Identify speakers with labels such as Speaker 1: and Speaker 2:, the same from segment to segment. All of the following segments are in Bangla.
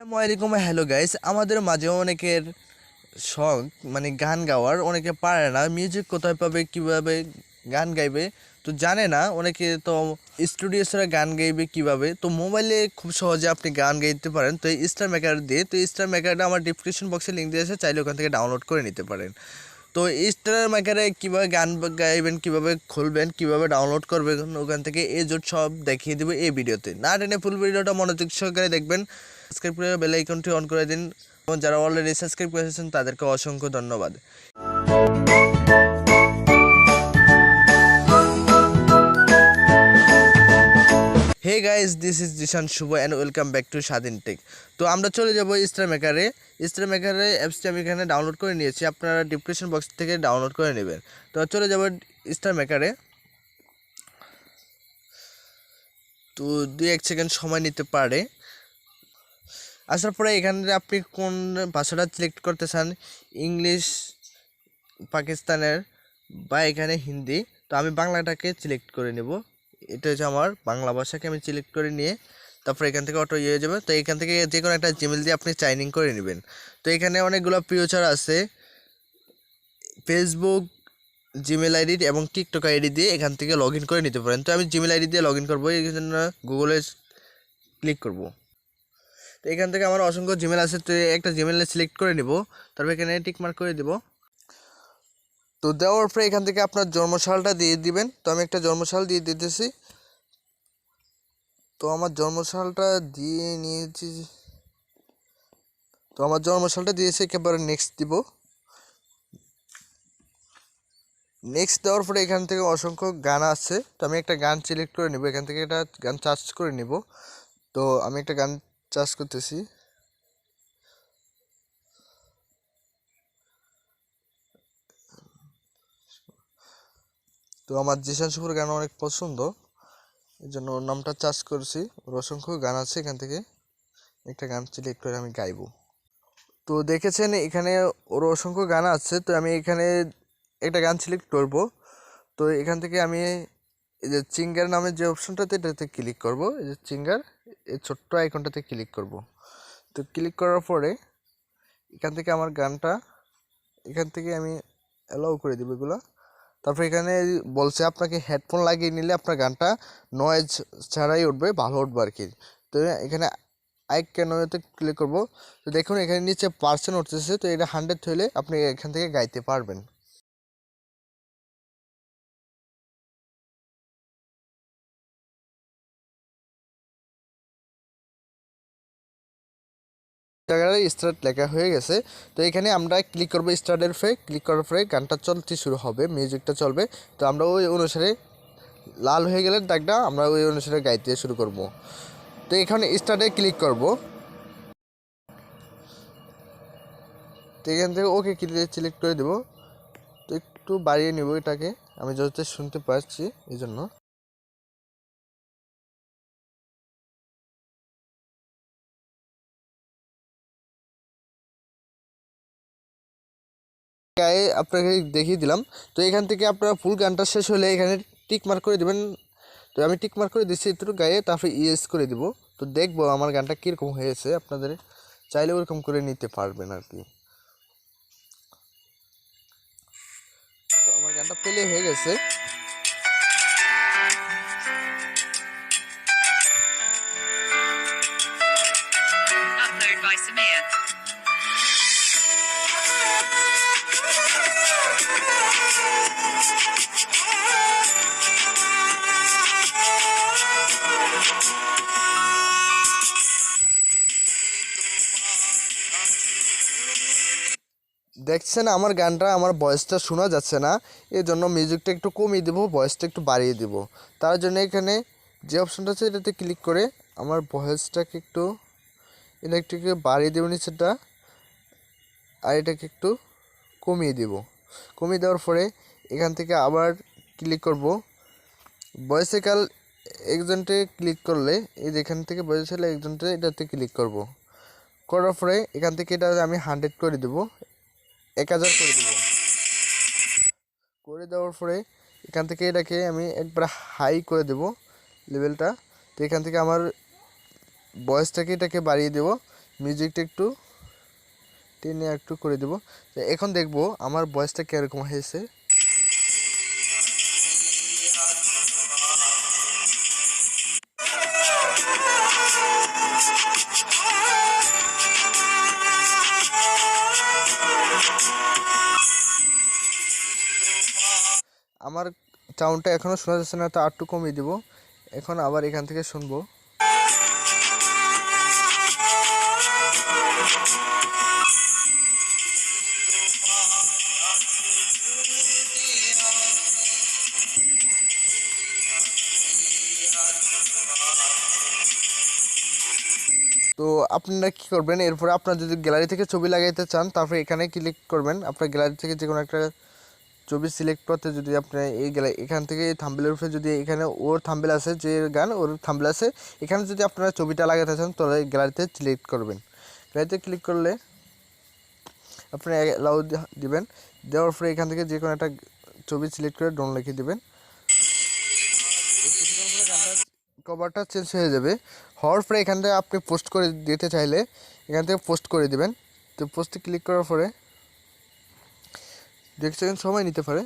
Speaker 1: আসসালামাইকুম, হ্যালো গাইস। আমাদের মাঝে অনেকের শখ মানে গান গাওয়ার, অনেকে পারে না মিউজিক কোথায় পাবে, কিভাবে গান গাইবে তো জানে না। অনেকে তো স্টুডিও ছাড়া গান গাইবে কিভাবে, তো মোবাইলে খুব সহজে আপনি গান গাইতে পারেন। তো এই স্টার মেকার দিয়ে, তো স্টার মেকারটা আমার ডিসক্রিপশন বক্সে লিঙ্ক দিয়েছে, চাইলে ওখান থেকে ডাউনলোড করে নিতে পারেন। তো স্টার মেকারে কীভাবে গান গাইবেন, কীভাবে খুলবেন, কীভাবে ডাউনলোড করবেন ওখান থেকে জোট সব দেখিয়ে দেবো এই ভিডিওতে। না টেনে ফুল ভিডিওটা মনোযোগ সহকারে দেখবেন। সাবস্ক্রাইব করে বেল আইকনটি অন করে দিন। এবং যারা অলরেডি সাবস্ক্রাইব করেছেন তাদেরকে অসংখ্য ধন্যবাদ। Hey guys, this is Zishan Shubho and welcome back to Swadhin tech. তো আমরা চলে যাব স্টার মেকারে। স্টার মেকারে অ্যাপসটি আমি এখানে ডাউনলোড করে নিয়েছি, আপনারা ডিসক্রিপশন বক্স থেকে ডাউনলোড করে নেবেন। তো চলে যাব স্টার মেকারে। তো 2-1 সেকেন্ড সময় নিতে পারে। আসার পরে এখানে আপনি কোন ভাষাটা সিলেক্ট করতে চান, ইংলিশ, পাকিস্তানের বা এখানে হিন্দি। তো আমি বাংলাটাকে সিলেক্ট করে নেব। এটা হচ্ছে আমার বাংলা ভাষাকে আমি সিলেক্ট করে নিয়ে তারপর এখান থেকে অটো ইয়ে যাবে। তো এখান থেকে যে কোনো একটা জিমেল দিয়ে আপনি সাইন ইন করে নেবেন। তো এখানে অনেকগুলো ফিচার আছে, ফেসবুক, জিমেল আইডি এবং টিকটক আইডি দিয়ে এখান থেকে লগ ইন করে নিতে পারেন। তো আমি জিমেল আইডি দিয়ে লগ ইন করবো, এই জন্য গুগলে ক্লিক করব। তো এখান থেকে আমার অসংখ্য জিমেল আছে, তো একটা জিমেলে সিলেক্ট করে নিব, তারপর এখানে টিক মার্ক করে দেব। তো দেওয়ার পরে এখান থেকে আপনার জন্মসালটা দিয়ে দিবেন। তো আমি একটা জন্মসাল দিয়ে দিতেছি। তো আমার জন্মসালটা দিয়ে নিয়েছি, তো আমার জন্মসালটা দিয়েছি, একেবারে নেক্সট দিব। নেক্সট দেওয়ার পরে এখান থেকে অসংখ্য গান আছে, তো আমি একটা গান সিলেক্ট করে নিব। এখান থেকে একটা গান চার্জ করে নিব। তো আমি একটা গান চার্জ করতেছি। তো আমার জিশান শুভর গান অনেক পছন্দ, এই জন্য ওর নামটা চার্জ করছি। ওর অসংখ্য গান আছে, এখান থেকে একটা গান সিলেক্ট করে আমি গাইবো। তো দেখেছেন এখানে ওর অসংখ্য গান আছে, তো আমি এখানে একটা গান সিলেক্ট করব। তো এখান থেকে আমি এই যে সিঙ্গার নামের যে অপশনটাতে, এটাতে ক্লিক করব। এই যে সিঙ্গার, এই ছোট্ট আইকনটাতে ক্লিক করব। তো ক্লিক করার পরে এখান থেকে আমার গানটা এখান থেকে আমি অ্যালাউ করে দেবো এগুলো। তারপর এখানে বলছে আপনাকে হেডফোন লাগিয়ে নিলে আপনার গানটা নয়েজ ছাড়াই উঠবে, ভালো উঠবে আর কি। তো এখানে আইক কেন ক্লিক করব। তো দেখুন এখানে নিচে পার্সেন্ট উঠতেছে, তো এটা 100 হলে আপনি এখান থেকে গাইতে পারবেন। জায়গায় স্টার্ট লেখা হয়ে গেছে। তো এখানে আমরা ক্লিক করবো স্টার্টের উপরে। ক্লিক করার পরে গানটা চলতে শুরু হবে, মিউজিকটা চলবে। তো আমরা ওই অনুসারে লাল হয়ে গেলে দাগটা আমরা ওই অনুসারে গাইতে শুরু করব। তো এখানে স্টার্টে ক্লিক করব। তো এখান থেকে ওকে সিলেক্ট করে দেবো। তো একটু বাড়িয়ে নিব এটাকে, আমি যত শুনতে পাচ্ছি এই জন্য। গায়ে আপনাকে দেখিয়ে দিলাম। তো এখান থেকে আপনারা ফুল গানটা শেষ হলে এখানে টিক মার্ক করে দেবেন। তো আমি টিক মার্ক করে দিচ্ছি একটু গায়ে, তারপরে ইয়েস করে দিব। তো দেখবো আমার গানটা কীরকম হয়েছে, আপনাদের চাইলে ওরকম করে নিতে পারবেন আর কি। তো আমার গানটা প্লে হয়ে গেছে।
Speaker 2: Upload by Samir.
Speaker 1: দেখছেন আমার গানটা, আমার ভয়েসটা শোনা যাচ্ছে না, এই জন্য মিউজিকটা একটু কমিয়ে দেবো, ভয়েসটা একটু বাড়িয়ে দেবো। তার জন্য এখানে যে অপশনটা আছে এটাতে ক্লিক করে আমার ভয়েসটাকে একটু ইলেকট্রিকে বাড়িয়ে দেবো নিচেটা, আর এটাকে একটু কমিয়ে দেব। কমিয়ে দেওয়ার পরে এখান থেকে আবার ক্লিক করব ভয়েসে কাল একজনটে ক্লিক করলে, এই যে এখান থেকে ভয়েসে একজনটে এটাতে ক্লিক করব। করার পরে এখান থেকে এটা আমি 100 করে দেবো, 1000 করে দেবো। করে দেওয়ার পরে এখান থেকে এটাকে আমি একবার হাই করে দেব লেভেলটা। তো এখান থেকে আমার ভয়েসটাকে এটাকে বাড়িয়ে দেব। মিউজিকটা একটু টেনে একটু করে দেব। তো এখন দেখব আমার ভয়েসটা কীরকম হয়েছে। আমার সাউন্ডটা এখনও শোনা যাচ্ছে না, তো আরটু কমিয়ে দেব। এখন আবার এখান থেকে শুনবো। তো আপনারা কী করবেন, এরপরে আপনার যদি গ্যালারি থেকে ছবি লাগাইতে চান তারপরে এখানে ক্লিক করবেন। আপনার গ্যালারি থেকে যে কোনো একটা ছবি সিলেক্ট করতে যদি আপনি এই এখান থেকে এই থাম্বনেলের উপরে যদি এখানে ওর থাম্বনেল আছে, যে গান ওর থাম্বনেল আছে, এখানে যদি আপনারা ছবিটা লাগাতে চান তাহলে গ্যালারিতে সিলেক্ট করবেন। গ্যালারিতে ক্লিক করলে আপনি অ্যালাউ দিবেন। দেওয়ার পরে এখান থেকে যে কোনো একটা ছবি সিলেক্ট করে ডন লিখে দিবেন। কভারটা চেঞ্জ হয়ে যাবে। হওয়ার পরে এখান থেকে আপনি পোস্ট করে দিতে চাইলে এখান থেকে পোস্ট করে দিবেন। তো পোস্টে ক্লিক করার পরে 2 সেকেন্ড সময় নিতে পারে।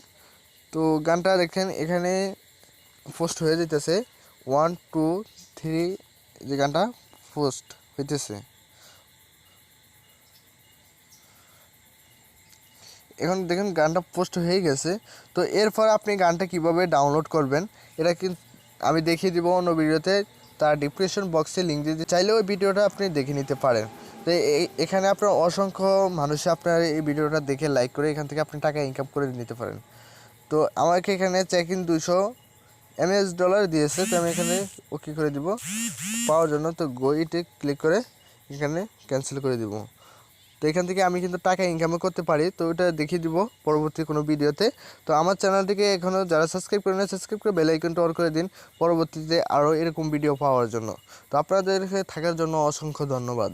Speaker 1: তো গানটা দেখেন এখানে পোস্ট হয়ে যেতেছে 1 2 3, যে গানটা পোস্ট হইতেছে। এখন দেখেন গানটা পোস্ট হয়ে গেছে। তো এরপর আপনি গানটা কিভাবে ডাউনলোড করবেন এটা কিন্তু আমি দেখিয়ে দিব অন্য ভিডিওতে, তার ডিসক্রিপশন বক্সে লিঙ্ক দিতে চাইলে ওই ভিডিওটা আপনি দেখে নিতে পারেন। তো এখানে আপনার অসংখ্য মানুষ আপনার এই ভিডিওটা দেখে লাইক করে এখান থেকে আপনি টাকা ইনকাম করে নিতে পারেন। তো আমাকে এখানে চেক ইন $200 দিয়েছে, তো আমি এখানে ওকে করে দিব পাওয়ার জন্য। তো গোইটে ক্লিক করে এখানে ক্যান্সেল করে দিব। তো এখান থেকে আমি কিন্তু টাকা ইনকামও করতে পারি, তো ওটা দেখিয়ে দিব পরবর্তী কোনো ভিডিওতে। তো আমার চ্যানেলটিকে এখনও যারা সাবস্ক্রাইব করে না, সাবস্ক্রাইব করে বেল আইকনটা অন করে দিন পরবর্তীতে আরও এরকম ভিডিও পাওয়ার জন্য। তো আপনাদের থাকার জন্য অসংখ্য ধন্যবাদ।